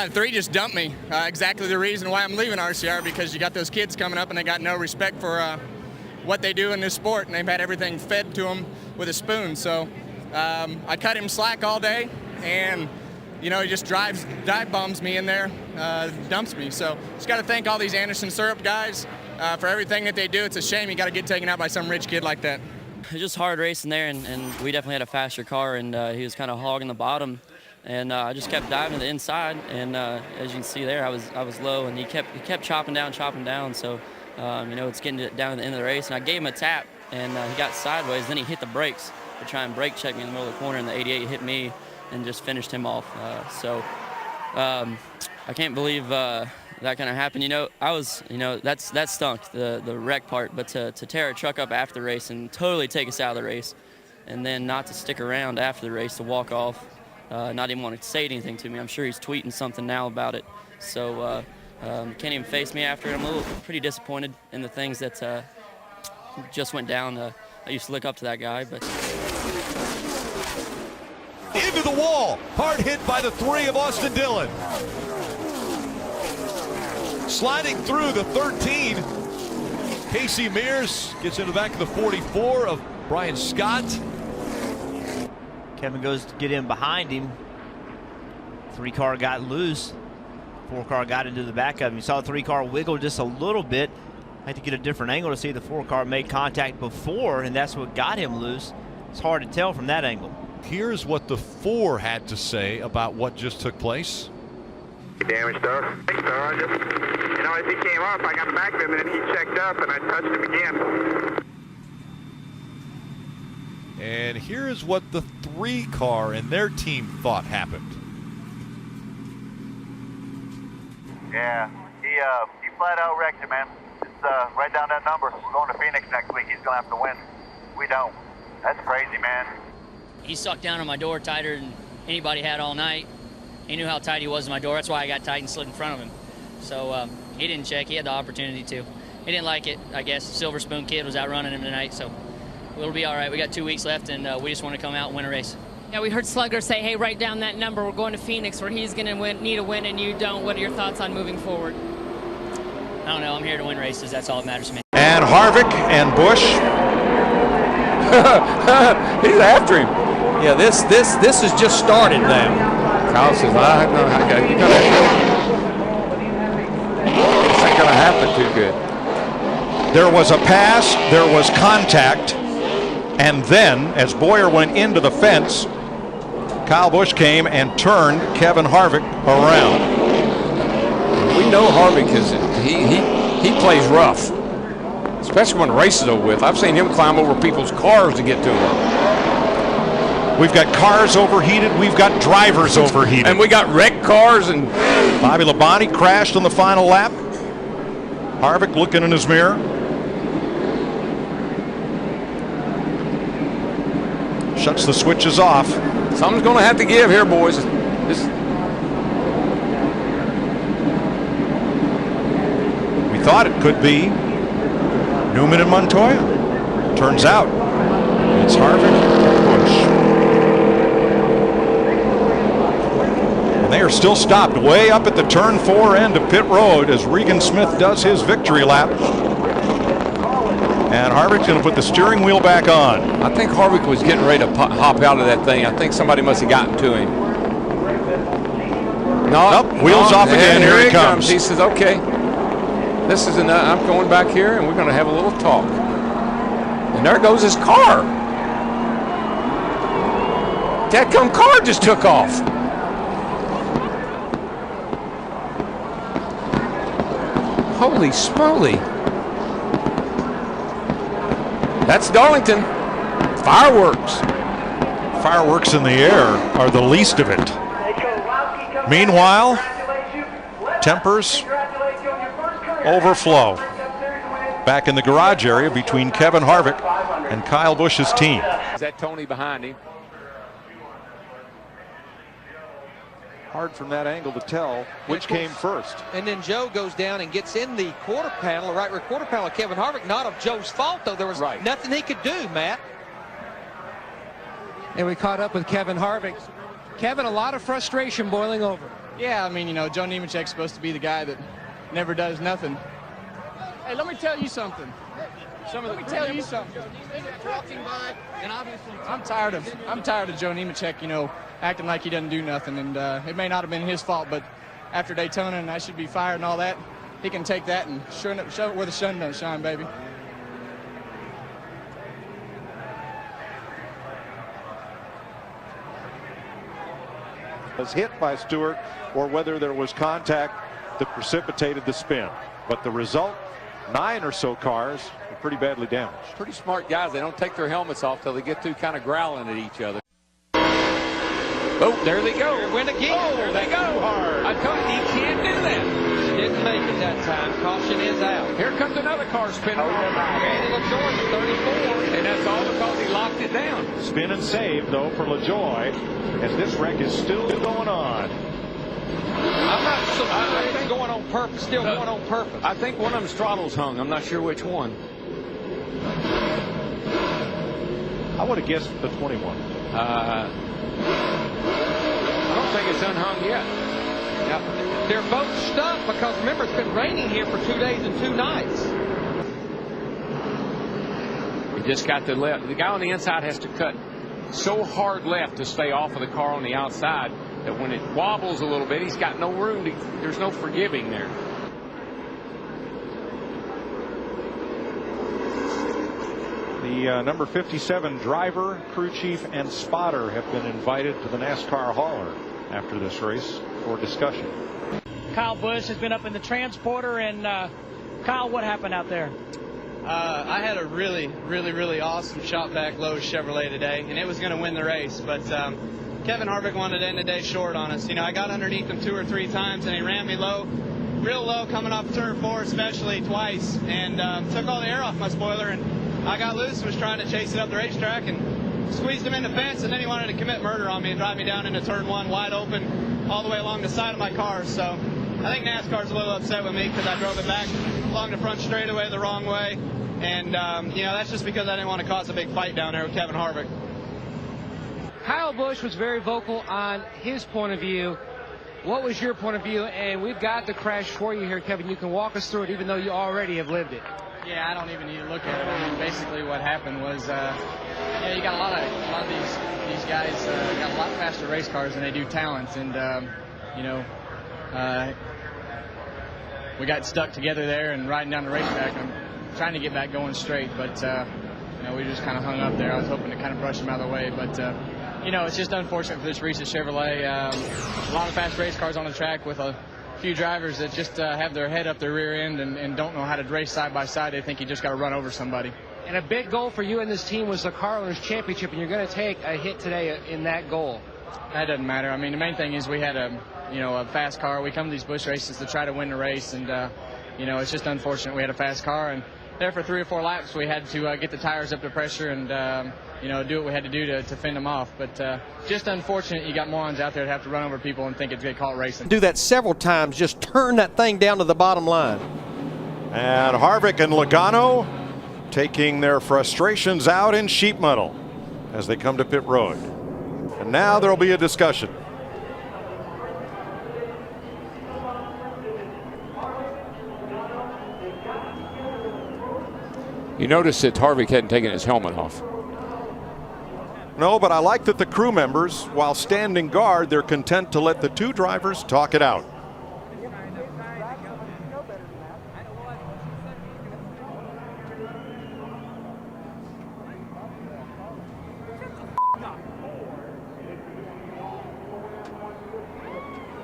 Three just dumped me. Exactly the reason why I'm leaving RCR, because you got those kids coming up and they got no respect for what they do in this sport, and they've had everything fed to them with a spoon. So I cut him slack all day, and he just dive bombs me in there, dumps me. So just got to thank all these Anderson Syrup guys for everything that they do. It's a shame you got to get taken out by some rich kid like that. It was just hard racing there, and we definitely had a faster car, and he was kind of hogging the bottom. And I just kept diving to the inside, and as you can see there, I was low, and he kept chopping down. So it's getting down to the end of the race, and I gave him a tap, and he got sideways. Then he hit the brakes to try and brake check me in the middle of the corner, and the 88 hit me and just finished him off. I can't believe that kind of happened. That stunk, the wreck part. But to tear a truck up after the race and totally take us out of the race, and then not to stick around after the race to walk off. Not even want to say anything to me. I'm sure he's tweeting something now about it. So can't even face me after it. I'm pretty disappointed in the things that just went down. I used to look up to that guy, but. Into the wall. Hard hit by the 3 of Austin Dillon. Sliding through the 13. Casey Mears gets into the back of the 44 of Brian Scott. Kevin goes to get in behind him. 3-car got loose. 4-car got into the back of him. You saw the 3-car wiggle just a little bit. I had to get a different angle to see the 4-car made contact before, and that's what got him loose. It's hard to tell from that angle. Here's what the 4 had to say about what just took place. Damage stuff. As he came up, I got back to him and he checked up and I touched him again. And here's what the 3-car and their team thought happened. Yeah, he flat out wrecked it, man. Just write down that number. Going to Phoenix next week, he's gonna have to win. We don't. That's crazy, man. He sucked down on my door tighter than anybody had all night. He knew how tight he was in my door. That's why I got tight and slid in front of him. So he didn't check. He had the opportunity to. He didn't like it, I guess. Silver Spoon Kid was outrunning him tonight, so it'll be all right. We got 2 weeks left, and we just want to come out and win a race. Yeah, we heard Slugger say, hey, write down that number. We're going to Phoenix where he's going to need a win and you don't. What are your thoughts on moving forward? I don't know. I'm here to win races. That's all that matters to me. And Harvick and Busch. He's after him. Yeah, this has just started now. Kyle says, you're gonna this ain't going to happen too good. There was a pass, there was contact, and then as Boyer went into the fence, Kyle Busch came and turned Kevin Harvick around. We know Harvick he plays rough, especially when the race is over with. I've seen him climb over people's cars to get to them. We've got cars overheated, we've got drivers overheated. And we got wrecked cars. And Bobby Labonte crashed on the final lap. Harvick looking in his mirror. Shuts the switches off. Something's going to have to give here, boys. We thought it could be Newman and Montoya. Turns out it's Harvick and Busch. And they are still stopped way up at the turn 4 end of pit road as Regan Smith does his victory lap. And Harvick's going to put the steering wheel back on. I think Harvick was getting ready to hop out of that thing. I think somebody must have gotten to him. Wheels off again. Here he comes. He says, okay, this is enough. I'm going back here and we're going to have a little talk. And there goes his car. That car just took off. Holy smoly. That's Darlington. Fireworks. Fireworks in the air are the least of it. Meanwhile, tempers overflow. Back in the garage area between Kevin Harvick and Kyle Busch's team. Is that Tony behind him? Hard from that angle to tell which came first. And then Joe goes down and gets in the quarter panel, the right rear quarter panel of Kevin Harvick. Not of Joe's fault, though. There was nothing he could do, Matt. And we caught up with Kevin Harvick. Kevin, a lot of frustration boiling over. Yeah, I mean, you know, Joe Nemechek's supposed to be the guy that never does nothing. Hey, let me tell you something. Let me tell you something. I'm tired of Joe Nemechek, you know, acting like he doesn't do nothing. And it may not have been his fault, but after Daytona and I should be fired and all that, he can take that and show it where the sun don't shine, baby. Was hit by Stewart, or whether there was contact that precipitated the spin. But the result, 9 or so cars were pretty badly damaged. Pretty smart guys. They don't take their helmets off till they get through kind of growling at each other. Oh, there they go. Win again. Oh, there they go. Hard. I told you, he can't do that. Didn't make it that time. Caution is out. Here comes another car spinning all around. Randy LaJoy, 34. And that's all because he locked it down. Spin and save, though, for LaJoy, as this wreck is still going on. I'm not so sure it's going on purpose, still going on purpose. I think one of them's throttles hung. I'm not sure which one. I would have guessed the 21. I don't think it's unhung yet. Yep. They're both stuck because, remember, it's been raining here for 2 days and 2 nights. He just got the left. The guy on the inside has to cut so hard left to stay off of the car on the outside that when it wobbles a little bit, he's got no room to, there's no forgiving there. The number 57 driver, crew chief, and spotter have been invited to the NASCAR hauler after this race for discussion. Kyle Busch has been up in the transporter, and Kyle, what happened out there? I had a really awesome shot back low Chevrolet today, and it was going to win the race, but Kevin Harvick wanted to end the day short on us. You know, I got underneath him 2 or 3 times, and he ran me low, real low, coming off turn 4 especially twice, and took all the air off my spoiler, and I got loose and was trying to chase it up the racetrack and squeezed him in the fence, and then he wanted to commit murder on me and drive me down into turn 1 wide open all the way along the side of my car. So I think NASCAR's a little upset with me because I drove it back along the front straightaway the wrong way. And, you know, that's just because I didn't want to cause a big fight down there with Kevin Harvick. Kyle Busch was very vocal on his point of view. What was your point of view? And we've got the crash for you here, Kevin. You can walk us through it, even though you already have lived it. Yeah, I don't even need to look at it. I mean, basically what happened was, you got a lot of these guys got a lot faster race cars than they do talents, and you know, we got stuck together there and riding down the racetrack. I'm trying to get back going straight, but you know, we just kind of hung up there. I was hoping to kind of brush them out of the way, but you know, it's just unfortunate for this recent Chevrolet. A lot of fast race cars on the track with a few drivers that just have their head up their rear end and don't know how to race side by side. They think you just got to run over somebody. And a big goal for you and this team was the Car Owners Championship, and you're going to take a hit today in that goal. That doesn't matter. I mean, the main thing is we had a fast car. We come to these Busch races to try to win the race, and you know, it's just unfortunate we had a fast car, and there for 3 or 4 laps we had to get the tires up to pressure and you know, do what we had to do to fend them off. But just unfortunate you got morons out there that have to run over people and think it's get caught racing. Do that several times, just turn that thing down to the bottom line. And Harvick and Logano taking their frustrations out in sheet metal as they come to pit road. And now there'll be a discussion. You notice that Harvick hadn't taken his helmet off. No, but I like that the crew members, while standing guard, they're content to let the 2 drivers talk it out.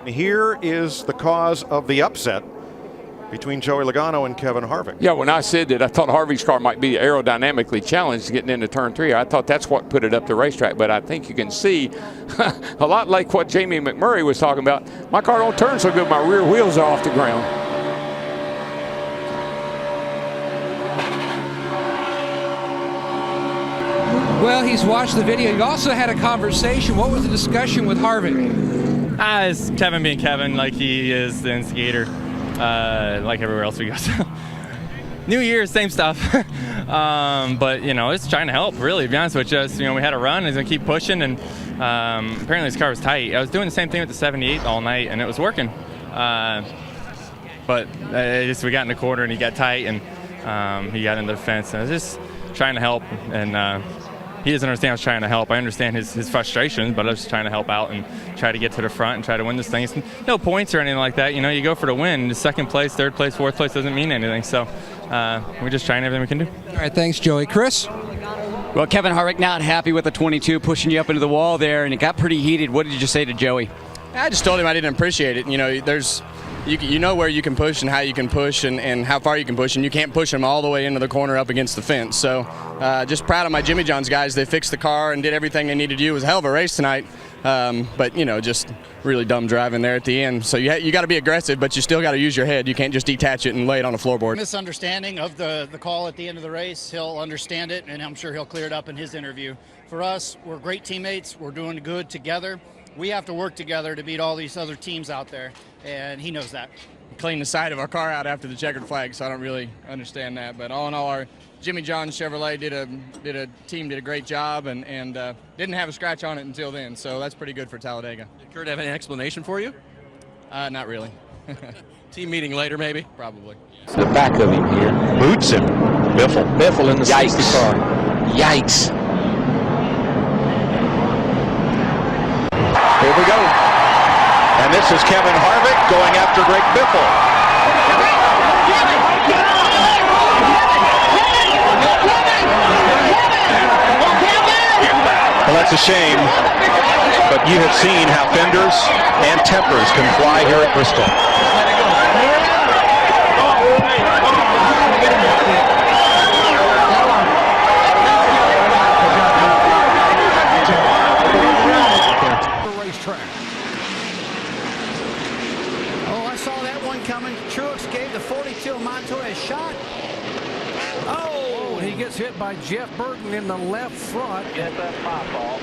Here is the cause of the upset between Joey Logano and Kevin Harvick. Yeah, when I said that I thought Harvick's car might be aerodynamically challenged getting into turn 3, I thought that's what put it up the racetrack. But I think you can see a lot like what Jamie McMurray was talking about. My car don't turn so good, my rear wheels are off the ground. Well, he's watched the video. You also had a conversation. What was the discussion with Harvick? It's Kevin being Kevin, like he is the instigator. Like everywhere else we go. So. New Year, same stuff. But, you know, it's trying to help, really, to be honest with you. Just, you know, we had a run, he's going to keep pushing, and apparently his car was tight. I was doing the same thing with the 78 all night, and it was working. But we got in the quarter, and he got tight, and he got into the fence. And I was just trying to help, and he doesn't understand I was trying to help. I understand his frustration, but I was just trying to help out and try to get to the front and try to win this thing. It's no points or anything like that. You know, you go for the win. The second place, third place, fourth place doesn't mean anything. So we're just trying everything we can do. All right, thanks, Joey. Chris? Well, Kevin Harvick not happy with the 22, pushing you up into the wall there, and it got pretty heated. What did you say to Joey? I just told him I didn't appreciate it. You know, you know where you can push and how you can push and how far you can push, and you can't push them all the way into the corner up against the fence. So just proud of my Jimmie John's guys. They fixed the car and did everything they needed to do. It was a hell of a race tonight, but, you know, just really dumb driving there at the end. So you got to be aggressive, but you still got to use your head. You can't just detach it and lay it on a floorboard. Misunderstanding of the call at the end of the race. He'll understand it, and I'm sure he'll clear it up in his interview. For us, we're great teammates. We're doing good together. We have to work together to beat all these other teams out there, and he knows that. Cleaned the side of our car out after the checkered flag, so I don't really understand that. But all in all, our Jimmie John's Chevrolet did a great job and didn't have a scratch on it until then, so that's pretty good for Talladega. Did Kurt have any explanation for you? Not really. Team meeting later, maybe? Probably. The back of him here. Boots him. Biffle in the safety car. Yikes. Here we go. And this is Kevin Harvick going after Greg Biffle. Well, that's a shame, but you have seen how fenders and tempers can fly here at Bristol. Coming. Truex gave the 42 Montoya a shot. Oh, he gets hit by Jeff Burton in the left front. Yes, that's my fault.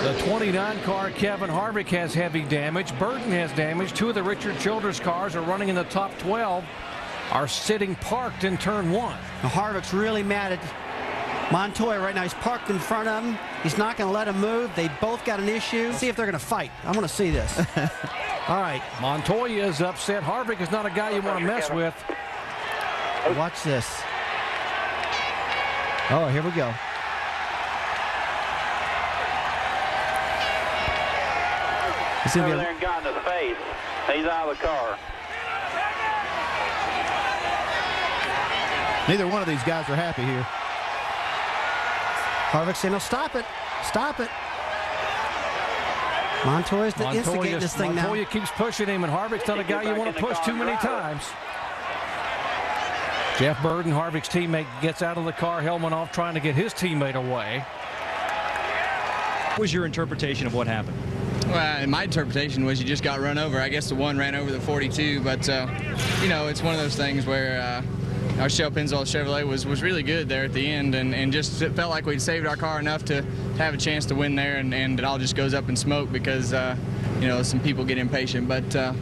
The 29 car, Kevin Harvick, has heavy damage. Burton has damage. Two of the Richard Childress cars are running in the top 12, are sitting parked in turn one. Now, Harvick's really mad at Montoya right now. He's parked in front of him. He's not going to let him move. They both got an issue. See if they're going to fight. I want to see this. All right. Montoya is upset. Harvick is not a guy you want to mess with. Watch this. Oh, here we go. Over there and got in his face. He's out of the car. Neither one of these guys are happy here. Harvick saying, no, stop it. Stop it. Montoya's to instigate this thing now. Montoya keeps pushing him, and Harvick's not a guy you want to push too many times. Jeff Burton, Harvick's teammate, gets out of the car, helmet off, trying to get his teammate away. What was your interpretation of what happened? Well, my interpretation was you just got run over. I guess the one ran over the 42, but, you know, it's one of those things where our Shell Pennzoil Chevrolet was really good there at the end, and just it felt like we'd saved our car enough to have a chance to win there, and it all just goes up in smoke because, you know, some people get impatient. But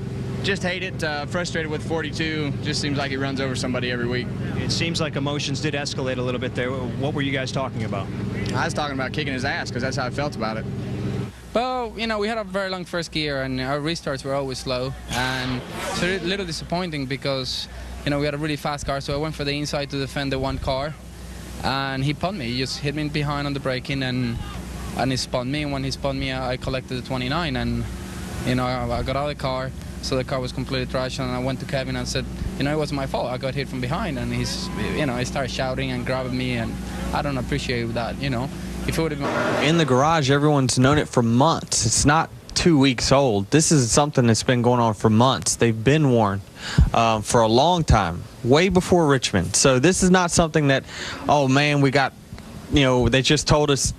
just hate it, frustrated with 42. Just seems like he runs over somebody every week. It seems like emotions did escalate a little bit there. What were you guys talking about? I was talking about kicking his ass because that's how I felt about it. Well, you know, we had a very long first gear, and our restarts were always slow, and it's a little disappointing because, you know, we had a really fast car, so I went for the inside to defend the one car, and he punned me. He just hit me behind on the braking, and he spun me, and when he spun me, I collected the 29, and, you know, I got out of the car, so the car was completely trashed, and I went to Kevin and said, you know, it wasn't my fault. I got hit from behind, and he's, you know, he started shouting and grabbing me, and I don't appreciate that, you know. If it would have been in the garage, everyone's known it for months. It's not 2 weeks old. This is something that's been going on for months. They've been warned for a long time, way before Richmond. So this is not something that, oh man, we got, you know, they just told us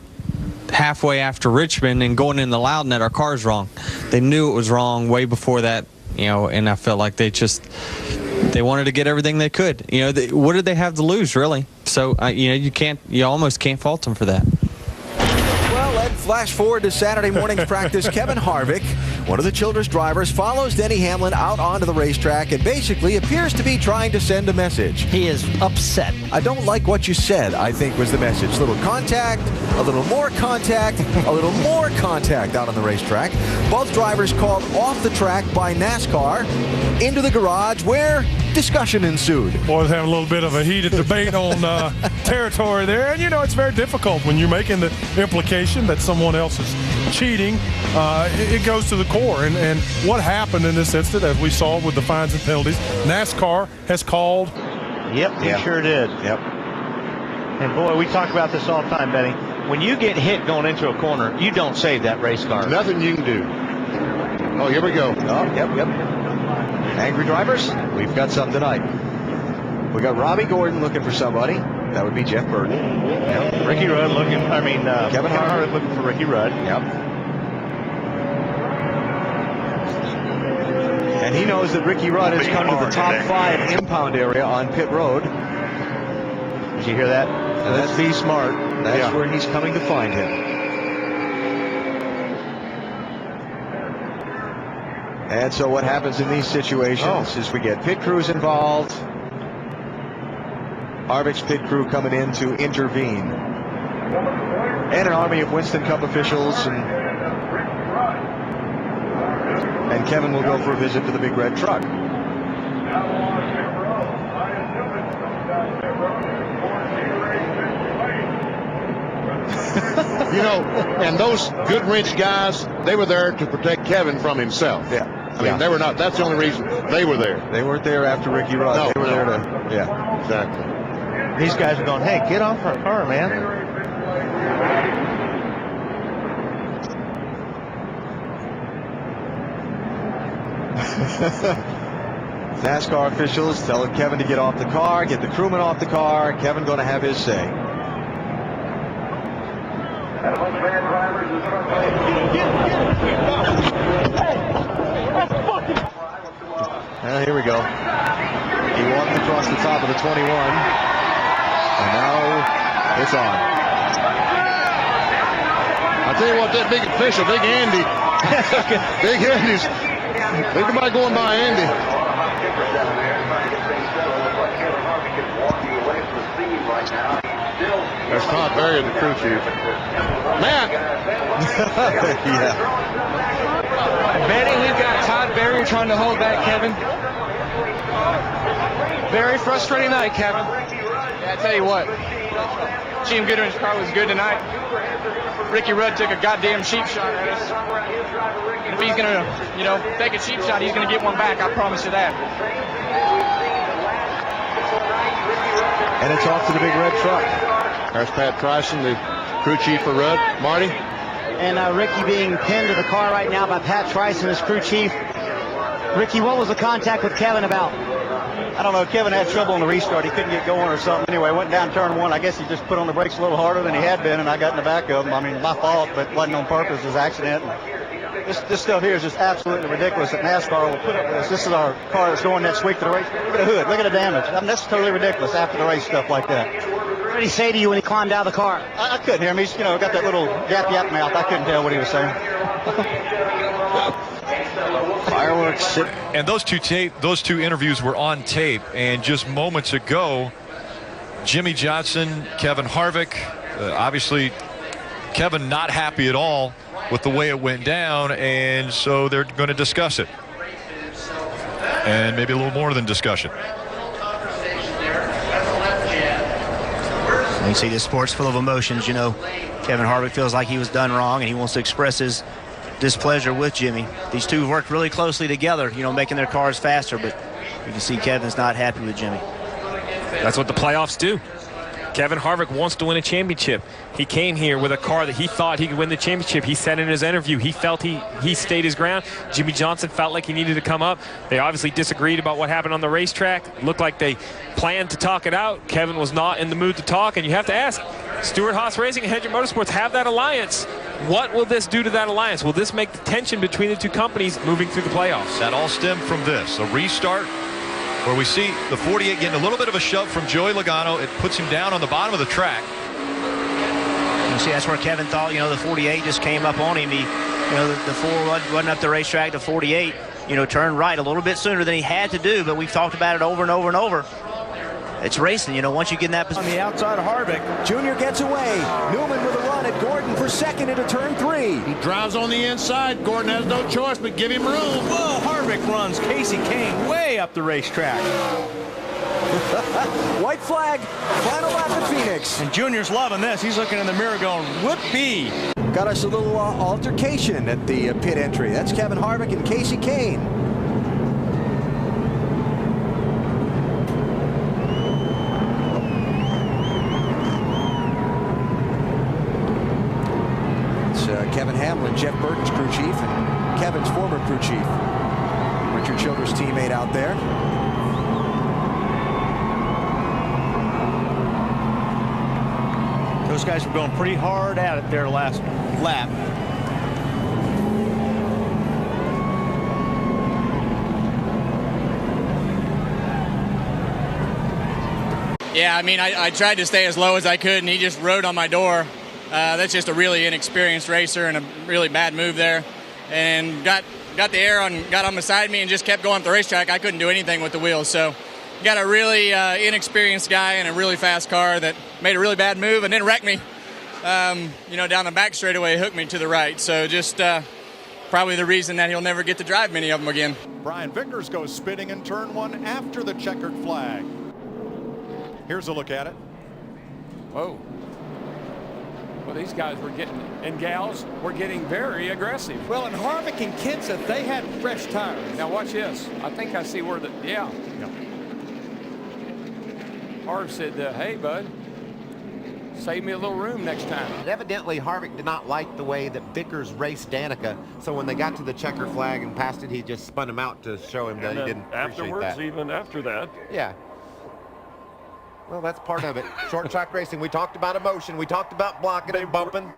halfway after Richmond and going in the Loudon our car's wrong. They knew it was wrong way before that, you know, and I felt like they wanted to get everything they could. You know, what did they have to lose, really? So, you know, you almost can't fault them for that. Well, let's flash forward to Saturday morning's practice. Kevin Harvick One of the Childress drivers follows Denny Hamlin out onto the racetrack and basically appears to be trying to send a message. He is upset. I don't like what you said, I think was the message. A little contact, a little more contact, a little more contact out on the racetrack. Both drivers called off the track by NASCAR into the garage where discussion ensued. Boys having a little bit of a heated debate on territory there. And, you know, it's very difficult when you're making the implication that someone else is cheating. It goes to the core. And what happened in this incident, as we saw with the fines and penalties, NASCAR has called. Yep, he sure did. Yep. And, boy, we talk about this all the time, Benny. When you get hit going into a corner, you don't save that race car. Nothing you can do. Oh, here we go. Oh, yep. Angry drivers, we've got some tonight. We got Robby Gordon looking for somebody. That would be Jeff Burton. Yep. Ricky Rudd looking, Kevin Harvick looking for Ricky Rudd. Yep. And he knows that Ricky Rudd has come to the top 5 impound area on pit road. Did you hear that? Let's be smart. That's where he's coming to find him. And so what happens in these situations is we get pit crews involved. Harvick's pit crew coming in to intervene. And an army of Winston Cup officials. And Kevin will go for a visit to the big red truck. You know, and those good wrench guys, they were there to protect Kevin from himself. Yeah. I mean, they were not, that's the only reason they were there. They weren't there after Ricky Rudd. No, they were there to, exactly. These guys are going, hey, get off our car, man. NASCAR officials telling Kevin to get off the car, get the crewman off the car. Kevin going to have his say. Here we go. He walked across the top of the 21. And now it's on. I tell you what, that big official, Big Andy. Big Andy's. Think about going by Andy. There's Todd Berry, the crew chief. Matt! Yeah. Benny, we've got Todd Berry trying to hold back Kevin. Very frustrating night, Kevin. Yeah, I tell you what, Gene Goodwin's car was good tonight. Ricky Rudd took a goddamn cheap shot at us. And if he's going to, take a cheap shot, he's going to get one back, I promise you that. And it's off to the big red truck. There's Pat Tryson, the crew chief for Rudd. Marty? And Ricky being pinned to the car right now by Pat Tryson, his crew chief. Ricky, what was the contact with Kevin about? I don't know. Kevin had trouble on the restart. He couldn't get going or something. Anyway, went down turn 1. I guess he just put on the brakes a little harder than he had been, and I got in the back of him. I mean, my fault, but it wasn't on purpose. It was an accident. This stuff here is just absolutely ridiculous that NASCAR will put up with this. This is our car that's going next week to the race. Look at the hood. Look at the damage. I mean, that's totally ridiculous after the race stuff like that. What did he say to you when he climbed out of the car? I couldn't hear him. He's, got that little yap mouth. I couldn't tell what he was saying. Fireworks. And those two interviews were on tape. And just moments ago, Jimmie Johnson, Kevin Harvick, obviously Kevin not happy at all with the way it went down, and so they're going to discuss it. And maybe a little more than discussion. You see, this sport's full of emotions. Kevin Harvick feels like he was done wrong, and he wants to express his displeasure with Jimmie. These two worked really closely together, making their cars faster, but you can see Kevin's not happy with Jimmie. That's what the playoffs do. Kevin Harvick wants to win a championship. He came here with a car that he thought he could win the championship. He said in his interview he felt he stayed his ground. Jimmie Johnson felt like he needed to come up. They obviously disagreed about what happened on the racetrack. Looked like they planned to talk it out. Kevin was not in the mood to talk, and you have to ask, Stewart-Haas Racing and Hendrick Motorsports have that alliance. What will this do to that alliance? Will this make the tension between the two companies moving through the playoffs? That all stemmed from this, a restart where we see the 48 getting a little bit of a shove from Joey Logano. It puts him down on the bottom of the track. You see, that's where Kevin thought, the 48 just came up on him. He You know, the 4 running up the racetrack, the 48, you know, turned right a little bit sooner than he had to do, but we've talked about it over and over and over. It's racing, you know, once you get in that position. On the outside of Harvick, Junior gets away. Newman with a run at Gordon for second into turn 3. He drives on the inside. Gordon has no choice but give him room. Whoa, Harvick runs Casey Kane way up the racetrack. White flag, final lap at Phoenix. And Junior's loving this. He's looking in the mirror going, whoopee. Got us a little altercation at the pit entry. That's Kevin Harvick and Casey Kane. It's Kevin Hamlin, Jeff Burton's crew chief, and Kevin's former crew chief. Richard Childress' teammate out there. Those guys were going pretty hard at it there last lap. Yeah, I mean, I tried to stay as low as I could, and he just rode on my door. That's just a really inexperienced racer and a really bad move there. And got the air on, got on beside me and just kept going up the racetrack. I couldn't do anything with the wheels. So got a really inexperienced guy in a really fast car that made a really bad move and then wrecked me. You know, down the back straightaway, hooked me to the right. So just probably the reason that he'll never get to drive many of them again. Brian Vickers goes spinning in turn 1 after the checkered flag. Here's a look at it. Whoa. Well, these guys were getting, and gals were getting very aggressive. Well, and Harvick and Kenseth, they had fresh tires. Now watch this. I think I see where the, yeah. Harv said, hey, bud, save me a little room next time. And evidently, Harvick did not like the way that Vickers raced Danica, so when they got to the checker flag and passed it, he just spun him out to show him that he didn't appreciate that. Afterwards, even after that. Yeah. Well, that's part of it. Short track racing, we talked about emotion, we talked about blocking and bumping.